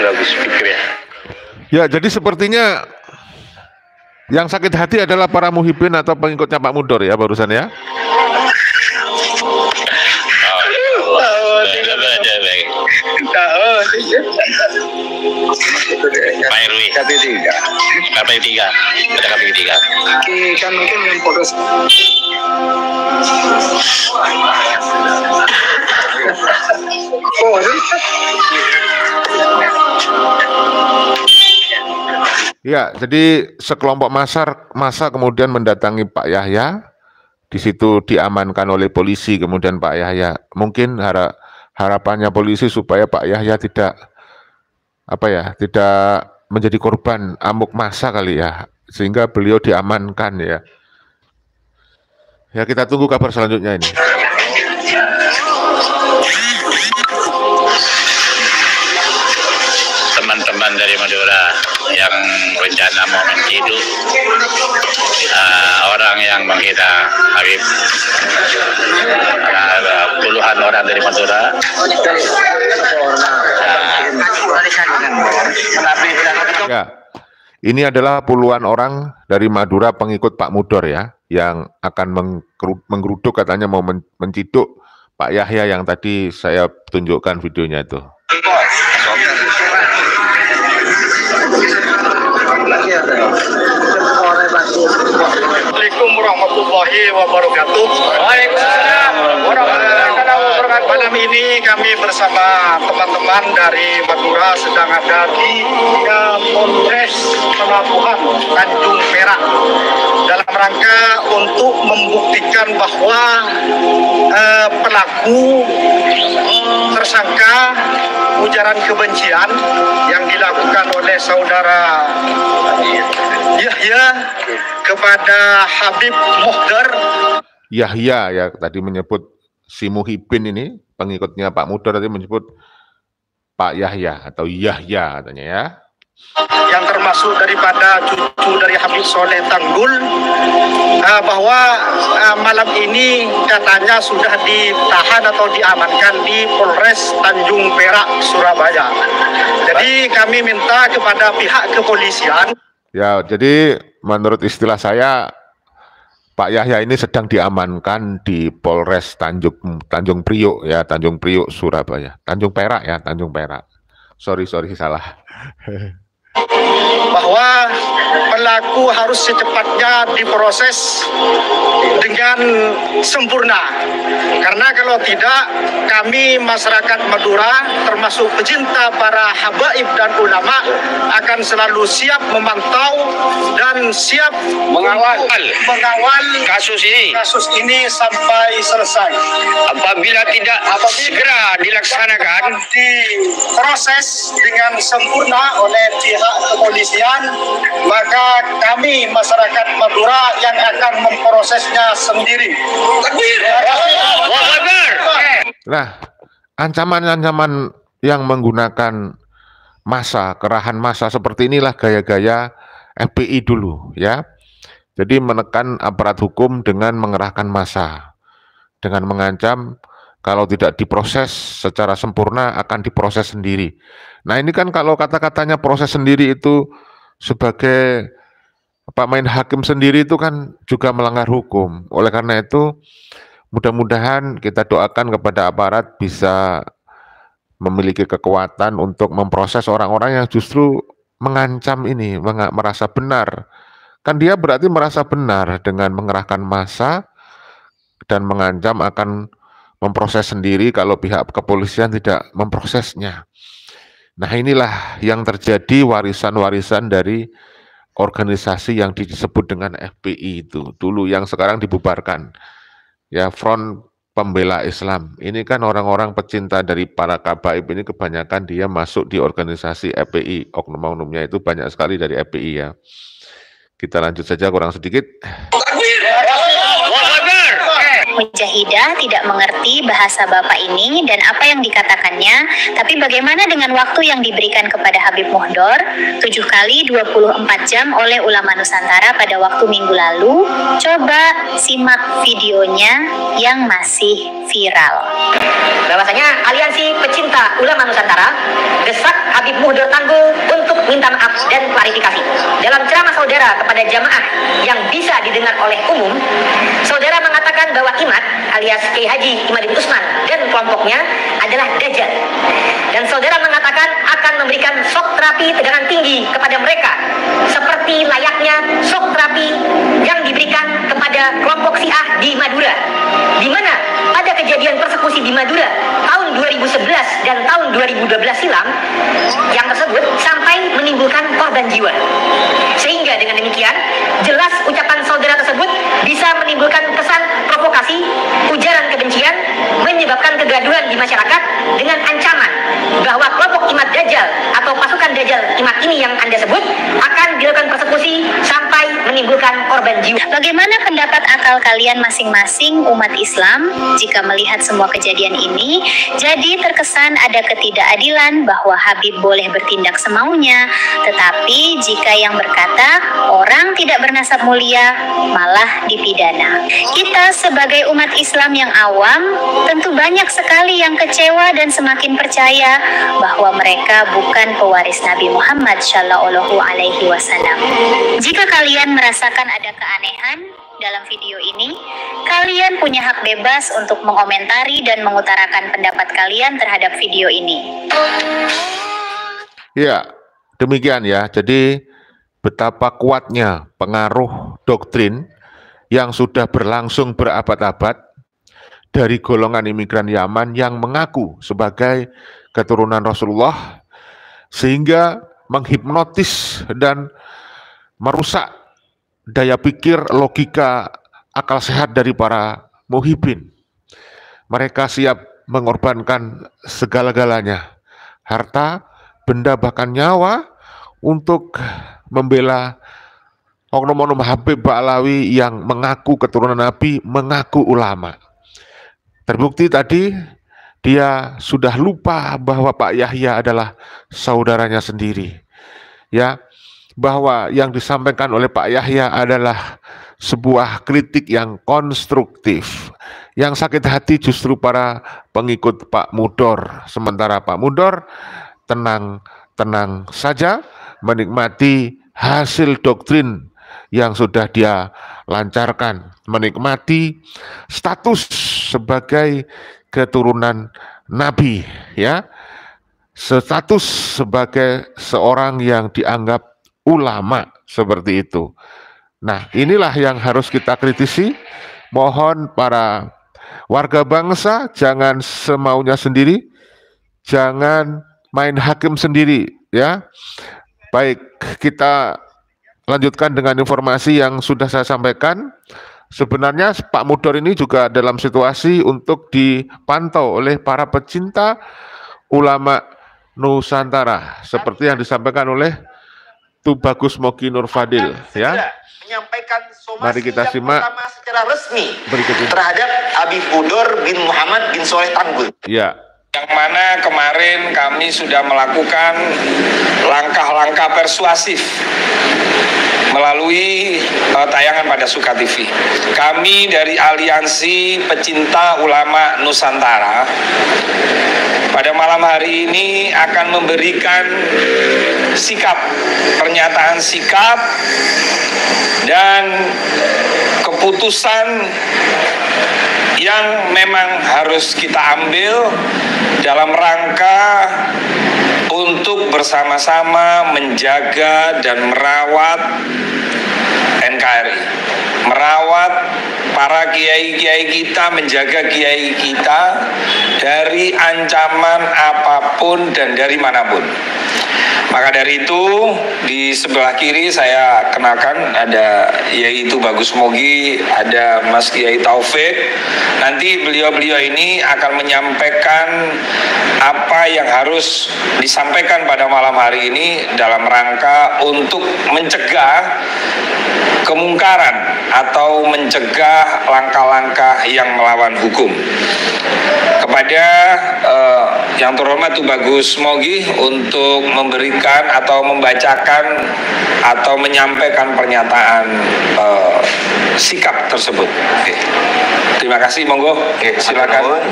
saudara Gus Fikri. Ya, jadi sepertinya yang sakit hati adalah para muhibin atau pengikutnya Pak Mudor ya barusan ya. Pak Irwi, KP3. Ada KP3. Kan mungkin yang Polres. Ya, jadi sekelompok massa kemudian mendatangi Pak Yahya. Di situ diamankan oleh polisi, kemudian Pak Yahya mungkin harapannya polisi supaya Pak Yahya tidak menjadi korban amuk massa kali ya, sehingga beliau diamankan ya. Ya, kita tunggu kabar selanjutnya ini. Teman-teman dari Madura yang rencana mau menciduk orang yang menghina Habib, ada puluhan orang dari Madura. Ya, ini adalah puluhan orang dari Madura pengikut Pak Mudor ya, yang akan menggeruduk katanya mau menciduk Pak Yahya yang tadi saya tunjukkan videonya itu. Assalamualaikum warahmatullahi wabarakatuh. Waalaikumsalam warahmatullahi wabarakatuh. Malam ini kami bersama teman-teman dari Madura sedang ada di Polres Pelabuhan Tanjung Perak dalam rangka untuk membuktikan bahwa pelaku tersangka ujaran kebencian yang dilakukan oleh saudara Yahya kepada Habib Muhdar. Yahya ya tadi menyebut si Muhibin ini, pengikutnya Pak Mudor tadi menyebut Pak Yahya atau Yahya katanya ya. Yang termasuk daripada cucu dari Habib Soleh Tanggul, bahwa malam ini katanya sudah ditahan atau diamankan di Polres Tanjung Perak, Surabaya. Jadi kami minta kepada pihak kepolisian. Ya, jadi menurut istilah saya Pak Yahya ini sedang diamankan di Polres Tanjung Priok ya, Tanjung Priok Surabaya. Tanjung Perak ya, Tanjung Perak. Sorry salah. Bahwa pelaku harus secepatnya diproses dengan sempurna. Karena kalau tidak, kami masyarakat Madura termasuk pecinta para habaib dan ulama akan selalu siap memantau dan siap mengawal kasus ini sampai selesai. Apabila tidak segera dilaksanakan, diproses dengan sempurna oleh pihak kepolisian, maka kami masyarakat Madura yang akan memprosesnya sendiri. Nah, ancaman-ancaman yang menggunakan massa, kerahan massa seperti inilah gaya-gaya FPI dulu ya. Jadi menekan aparat hukum dengan mengerahkan massa, dengan mengancam kalau tidak diproses secara sempurna akan diproses sendiri. Nah ini kan kalau kata-katanya proses sendiri itu sebagai main hakim sendiri itu kan juga melanggar hukum. Oleh karena itu mudah-mudahan kita doakan kepada aparat bisa memiliki kekuatan untuk memproses orang-orang yang justru mengancam ini, merasa benar. Kan dia berarti merasa benar dengan mengerahkan massa dan mengancam akan memproses sendiri kalau pihak kepolisian tidak memprosesnya. Nah inilah yang terjadi warisan-warisan dari organisasi yang disebut dengan FPI itu dulu yang sekarang dibubarkan. Ya, Front Pembela Islam. Ini kan orang-orang pecinta dari para kabaib ini kebanyakan dia masuk di organisasi FPI. Oknum-oknumnya itu banyak sekali dari FPI ya. Kita lanjut saja kurang sedikit. Mujahidah tidak mengerti bahasa Bapak ini dan apa yang dikatakannya, tapi bagaimana dengan waktu yang diberikan kepada Habib Muhdor 7 kali 24 jam oleh ulama Nusantara pada waktu minggu lalu? Coba simak videonya yang masih viral. Bahwasanya Aliansi Pecinta Ulama Nusantara desak Habib Muhdor Tanggul untuk minta maaf dan klarifikasi. Dalam ceramah saudara kepada jamaah yang bisa didengar oleh umum, saudara mengatakan bahwa Imad alias Kiai Haji Imaduddin Utsman dan kelompoknya adalah Dajjal. Dan saudara mengatakan akan memberikan shock terapi tegangan tinggi kepada mereka, seperti layaknya shock terapi yang diberikan kepada kelompok Syiah di Madura, di mana pada kejadian persekusi di Madura tahun 2011 dan tahun 2012 silam yang tersebut sampai menimbulkan korban jiwa. Sehingga dengan demikian jelas ucapan saudara tersebut bisa menimbulkan kesan provokasi, ujaran kebencian, menyebabkan kegaduhan di masyarakat dengan ancaman bahwa kelompok Imad Dajjal atau pasukan Dajjal Imad ini yang Anda sebut akan dilakukan persekusi sampai menimbulkan korban jiwa. Bagaimana pendapat akal kalian masing-masing umat Islam jika melihat semua kejadian ini? Jadi terkesan ada ketidakadilan bahwa Habib boleh bertindak semaunya, tetapi jika yang berkata orang tidak bernasab mulia malah dipidana. Kita sebagai umat Islam yang awam tentu banyak sekali yang kecewa dan semakin percaya bahwa mereka bukan pewaris Nabi Muhammad Shallallahu Alaihi Wasallam. Jika kalian merasakan ada keanehan dalam video ini, kalian punya hak bebas untuk mengomentari dan mengutarakan pendapat kalian terhadap video ini. Ya, demikian ya. Jadi betapa kuatnya pengaruh doktrin yang sudah berlangsung berabad-abad dari golongan imigran Yaman yang mengaku sebagai keturunan Rasulullah, sehingga menghipnotis dan merusak daya pikir, logika, akal sehat dari para muhibbin. Mereka siap mengorbankan segala-galanya, harta, benda, bahkan nyawa, untuk membela oknum-oknum Habib Ba'alawi yang mengaku keturunan Nabi, mengaku ulama. Terbukti tadi dia sudah lupa bahwa Pak Yahya adalah saudaranya sendiri. Ya, bahwa yang disampaikan oleh Pak Yahya adalah sebuah kritik yang konstruktif. Yang sakit hati justru para pengikut Pak Muhdor. Sementara Pak Muhdor tenang saja menikmati hasil doktrin yang sudah dia lancarkan, menikmati status sebagai keturunan Nabi, ya, status sebagai seorang yang dianggap ulama seperti itu. Nah, inilah yang harus kita kritisi. Mohon para warga bangsa jangan semaunya sendiri, jangan main hakim sendiri, ya. Baik, kita lanjutkan dengan informasi yang sudah saya sampaikan. Sebenarnya Pak Muhdor ini juga dalam situasi untuk dipantau oleh para pecinta ulama Nusantara, seperti yang disampaikan oleh Tubagus Moki Nur Fadil, ya. Menyampaikan Mari kita somasi yang simak pertama secara resmi berikut ini terhadap Habib Muhdor bin Muhammad bin Soleh Tanggul. Ya. Yang mana kemarin kami sudah melakukan langkah-langkah persuasif melalui tayangan pada Suka TV. Kami dari Aliansi Pecinta Ulama Nusantara pada malam hari ini akan memberikan sikap, pernyataan sikap dan keputusan yang memang harus kita ambil dalam rangka untuk bersama-sama menjaga dan merawat NKRI, merawat para kiai-kiai kita, menjaga kiai kita dari ancaman apapun dan dari manapun. Maka dari itu di sebelah kiri saya kenalkan ada yaitu Bagus Mogi, ada Mas Kiai Taufik. Nanti beliau-beliau ini akan menyampaikan apa yang harus disampaikan pada malam hari ini dalam rangka untuk mencegah kemungkaran atau mencegah langkah-langkah yang melawan hukum. Kepada yang terhormat Bagus Mogi untuk memberikan atau membacakan atau menyampaikan pernyataan sikap tersebut. Oke. Terima kasih, monggo. Silakan.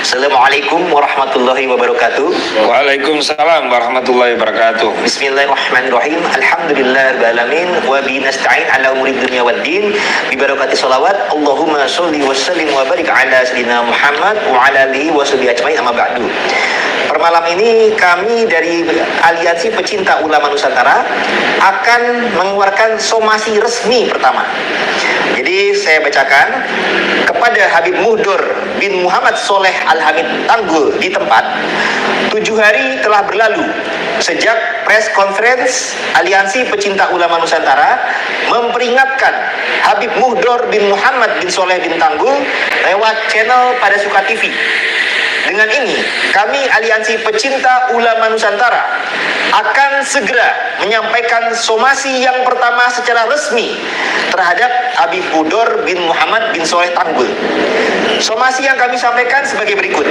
Assalamualaikum warahmatullahi wabarakatuh. Waalaikumsalam warahmatullahi wabarakatuh. Bismillahirrahmanirrahim. Alhamdulillahirabbil alamin wa bihi nasta'in ala umuri dunya waddin. Bi barakati shalawat. Allahumma sholli wa sallim wa barik ala sayyidina Muhammad wa ala alihi wa sahbihi ajmain, amma ba'du. Per malam ini kami dari Aliansi Pecinta Ulama Nusantara akan mengeluarkan somasi resmi pertama. Jadi saya bacakan kepada Habib Muhdor bin Muhammad Soleh Al-Hamid Tanggul di tempat. 7 hari telah berlalu sejak press conference Aliansi Pecinta Ulama Nusantara memperingatkan Habib Muhdor bin Muhammad bin Soleh bin Tanggul lewat channel Pada Suka TV. Dengan ini, kami Aliansi Pecinta Ulama Nusantara akan segera menyampaikan somasi yang pertama secara resmi terhadap Habib Muhdor bin Muhammad bin Soleh Tanggul. Somasi yang kami sampaikan sebagai berikut.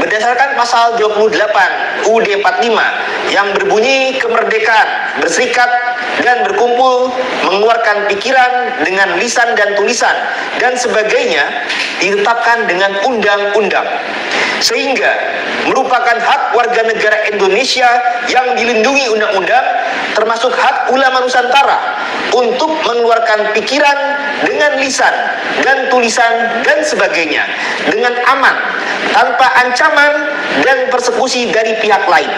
Berdasarkan pasal 28 UUD 45 yang berbunyi kemerdekaan, berserikat dan berkumpul, mengeluarkan pikiran dengan lisan dan tulisan dan sebagainya ditetapkan dengan undang-undang, sehingga merupakan hak warga negara Indonesia yang dilindungi undang-undang, termasuk hak ulama Nusantara untuk mengeluarkan pikiran dengan lisan dan tulisan dan sebagainya dengan aman, tanpa ancaman dan persekusi dari pihak lain.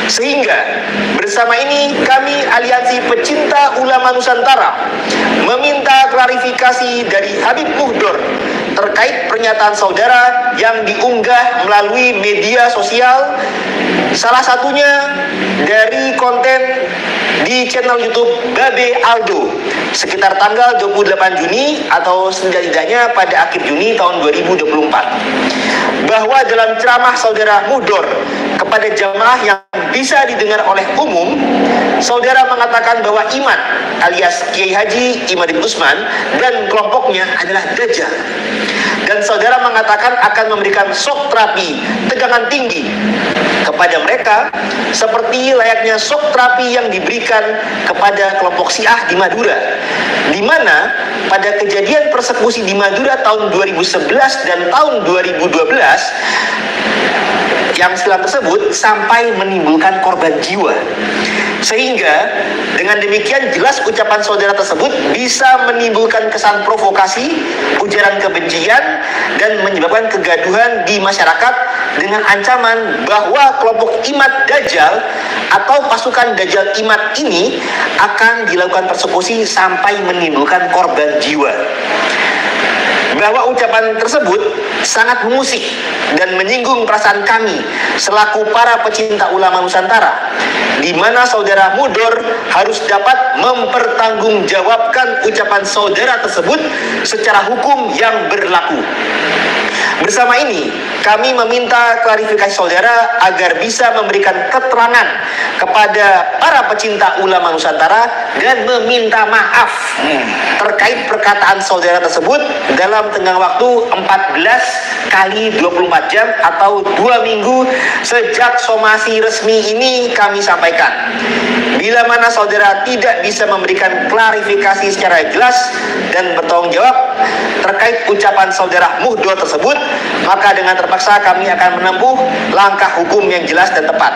Sehingga bersama ini kami Aliansi Pecinta Ulama Nusantara meminta klarifikasi dari Habib Muhdor terkait pernyataan saudara yang diunggah melalui media sosial, salah satunya dari konten di channel YouTube Babe Aldo sekitar tanggal 28 Juni atau setidaknya pada akhir Juni tahun 2024, bahwa dalam ceramah saudara Muhdor kepada jamaah yang bisa didengar oleh umum, saudara mengatakan bahwa Iman alias Kiai Haji Imadil Usman dan kelompoknya adalah dajjal, dan saudara mengatakan akan memberikan shock terapi tegangan tinggi kepada mereka seperti layaknya shock terapi yang diberikan kepada kelompok Syiah di Madura, di mana pada kejadian persekusi di Madura tahun 2011 dan tahun 2012 yang silam tersebut sampai menimbulkan korban jiwa. Sehingga dengan demikian jelas ucapan saudara tersebut bisa menimbulkan kesan provokasi, ujaran kebencian, dan menyebabkan kegaduhan di masyarakat dengan ancaman bahwa kelompok Imad Dajjal atau pasukan Dajjal Imad ini akan dilakukan persekusi sampai menimbulkan korban jiwa. Bahwa ucapan tersebut sangat mengusik dan menyinggung perasaan kami selaku para pecinta ulama Nusantara, di mana saudara Muhdor harus dapat mempertanggungjawabkan ucapan saudara tersebut secara hukum yang berlaku. Bersama ini, kami meminta klarifikasi saudara agar bisa memberikan keterangan kepada para pecinta ulama Nusantara dan meminta maaf terkait perkataan saudara tersebut dalam tenggang waktu 14 kali 24 jam atau 2 minggu sejak somasi resmi ini kami sampaikan. Bila mana saudara tidak bisa memberikan klarifikasi secara jelas dan bertanggung jawab terkait ucapan saudara Muhdor tersebut, maka dengan terpaksa kami akan menempuh langkah hukum yang jelas dan tepat.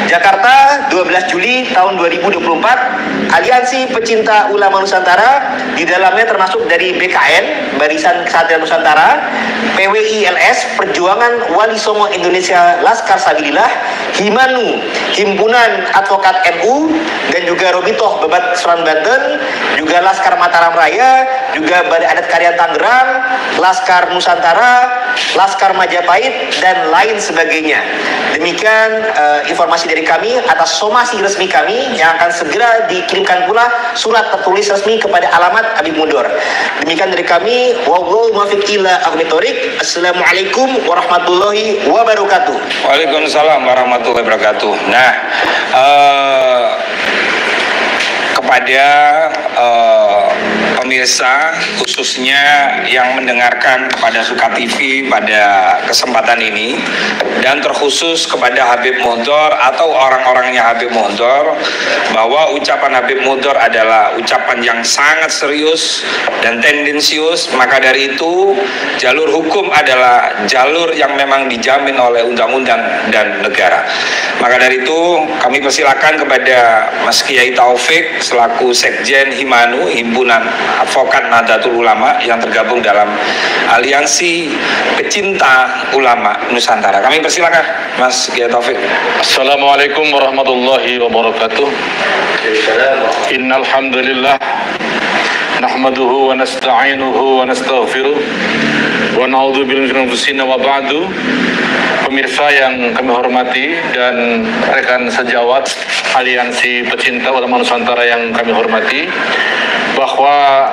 Jakarta, 12 Juli tahun 2024, Aliansi Pecinta Ulama Nusantara, di dalamnya termasuk dari BKN, Barisan Kesatria Nusantara, PWI LS, Perjuangan Wali Songo Indonesia Laskar Sabilillah, Himanu, Himpunan Advokat NU, dan juga Robitoh Bebat Seran Banten, juga Laskar Mataram Raya, juga Balai Adat Karya Tangerang, Laskar Nusantara, Laskar Majapahit, dan lain sebagainya. Demikian informasi dari kami atas somasi resmi kami yang akan segera dikirimkan pula surat tertulis resmi kepada alamat Habib Mudor. Demikian dari kami, wallahu muwaffiq ila aqwamit thoriq. Assalamualaikum warahmatullahi wabarakatuh. Waalaikumsalam warahmatullahi wabarakatuh. Nah, kepada pemirsa khususnya yang mendengarkan kepada Suka TV pada kesempatan ini, dan terkhusus kepada Habib Mudor atau orang-orangnya Habib Mudor, bahwa ucapan Habib Mudor adalah ucapan yang sangat serius dan tendensius. Maka dari itu jalur hukum adalah jalur yang memang dijamin oleh undang-undang dan negara. Maka dari itu kami persilakan kepada Mas Kiai Taufik selaku Sekjen Himanu, Himpunan Advokat Nahdlatul Ulama yang tergabung dalam Aliansi Pecinta Ulama Nusantara. Kami persilakan Mas Kiai Taufik. Assalamualaikum warahmatullahi wabarakatuh. Innal hamdalillah nahmaduhu wa nasta'inuhu wa nastaghfiruh wa na'udzu billahi min anfusina wa ba'du. Pemirsa yang kami hormati dan rekan sejawat Aliansi Pecinta Ulama Nusantara yang kami hormati, bahwa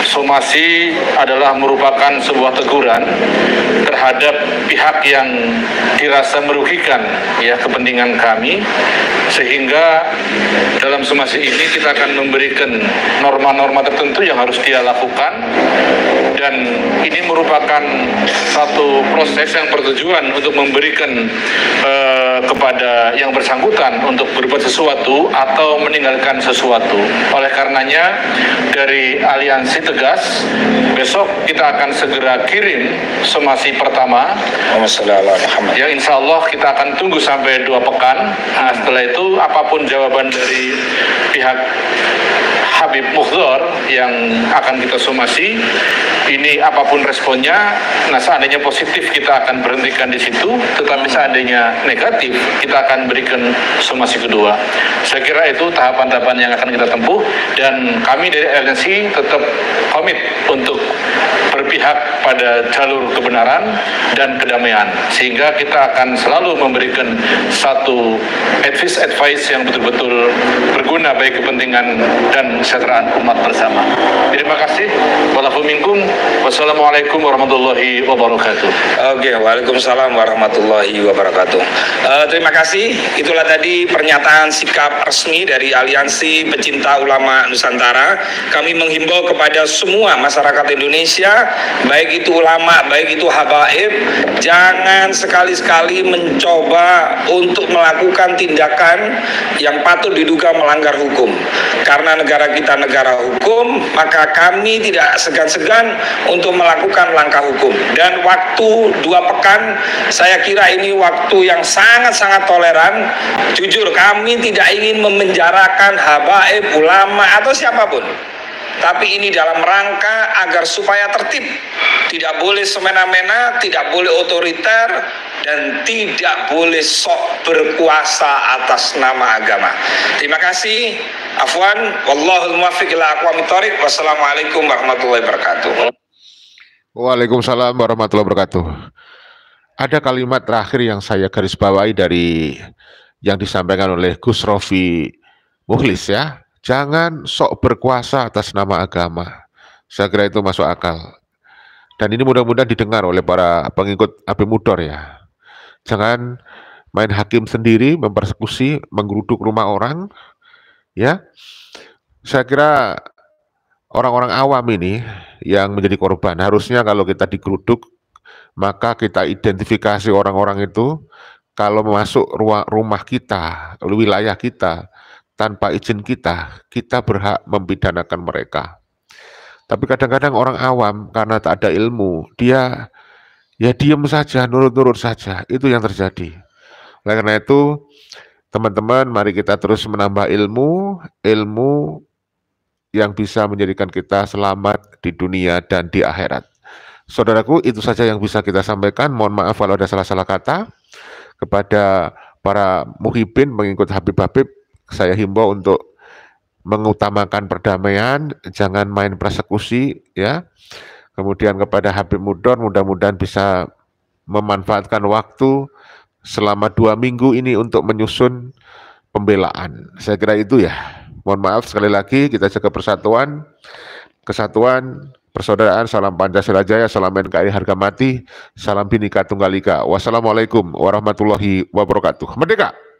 somasi adalah merupakan sebuah teguran terhadap pihak yang dirasa merugikan ya kepentingan kami, sehingga dalam somasi ini kita akan memberikan norma-norma tertentu yang harus dia lakukan, dan ini merupakan satu proses yang bertujuan untuk memberikan kepada yang bersangkutan untuk berbuat sesuatu atau meninggalkan sesuatu. Oleh karenanya dari Aliansi tegas, besok kita akan segera kirim somasi pertama yang insya Allah kita akan tunggu sampai 2 pekan. Nah, setelah itu apapun jawaban dari pihak Habib Mudor yang akan kita somasi, ini apapun responnya, nah seandainya positif kita akan berhentikan di situ, tetapi seandainya negatif kita akan berikan somasi kedua. Saya kira itu tahapan-tahapan yang akan kita tempuh, dan kami dari Aliansi tetap komit untuk berpihak pada jalur kebenaran dan kedamaian, sehingga kita akan selalu memberikan satu advice yang betul-betul berguna bagi kepentingan dan kesejahteraan umat bersama. Terima kasih. Wallahu minkum. Wassalamualaikum warahmatullahi wabarakatuh. Oke, waalaikumsalam warahmatullahi wabarakatuh. Terima kasih. Itulah tadi pernyataan sikap resmi dari Aliansi Pecinta Ulama Nusantara. Kami menghimbau kepada semua masyarakat Indonesia, baik itu ulama, baik itu habaib, jangan sekali-sekali mencoba untuk melakukan tindakan yang patut diduga melanggar hukum. Karena negara kita negara hukum, maka kami tidak segan-segan untuk melakukan langkah hukum. Dan waktu 2 pekan, saya kira ini waktu yang sangat-sangat toleran. Jujur, kami tidak ingin memenjarakan habaib, ulama, atau siapapun. Tapi ini dalam rangka agar supaya tertib, tidak boleh semena-mena, tidak boleh otoriter, dan tidak boleh sok berkuasa atas nama agama. Terima kasih. Afwan, wallahul muwaffiq ila aqwamit thoriq. Wassalamualaikum warahmatullahi wabarakatuh. Waalaikumsalam warahmatullahi wabarakatuh. Ada kalimat terakhir yang saya garis bawahi dari yang disampaikan oleh Gus Rofi Mukhlis ya. Jangan sok berkuasa atas nama agama. Saya kira itu masuk akal. Dan ini mudah-mudahan didengar oleh para pengikut Habib Mudor ya. Jangan main hakim sendiri, mempersekusi, menggeruduk rumah orang. Ya, saya kira orang-orang awam ini yang menjadi korban, harusnya kalau kita digeruduk, maka kita identifikasi orang-orang itu. Kalau masuk rumah kita, wilayah kita, tanpa izin kita berhak mempidanakan mereka. Tapi kadang-kadang orang awam karena tak ada ilmu, dia ya diam saja, nurut-nurut saja. Itu yang terjadi. Oleh karena itu, teman-teman, mari kita terus menambah ilmu yang bisa menjadikan kita selamat di dunia dan di akhirat. Saudaraku, itu saja yang bisa kita sampaikan. Mohon maaf kalau ada salah-salah kata. Kepada para muhibin, mengikut Habib-Habib, saya himbau untuk mengutamakan perdamaian, jangan main persekusi ya. Kemudian kepada Habib Mudor, mudah-mudahan bisa memanfaatkan waktu selama 2 minggu ini untuk menyusun pembelaan. Saya kira itu ya. Mohon maaf sekali lagi, kita jaga persatuan, kesatuan, persaudaraan, salam Pancasila Jaya, salam NKRI harga mati, salam Bhinneka Tunggal Ika. Wassalamualaikum warahmatullahi wabarakatuh. Merdeka!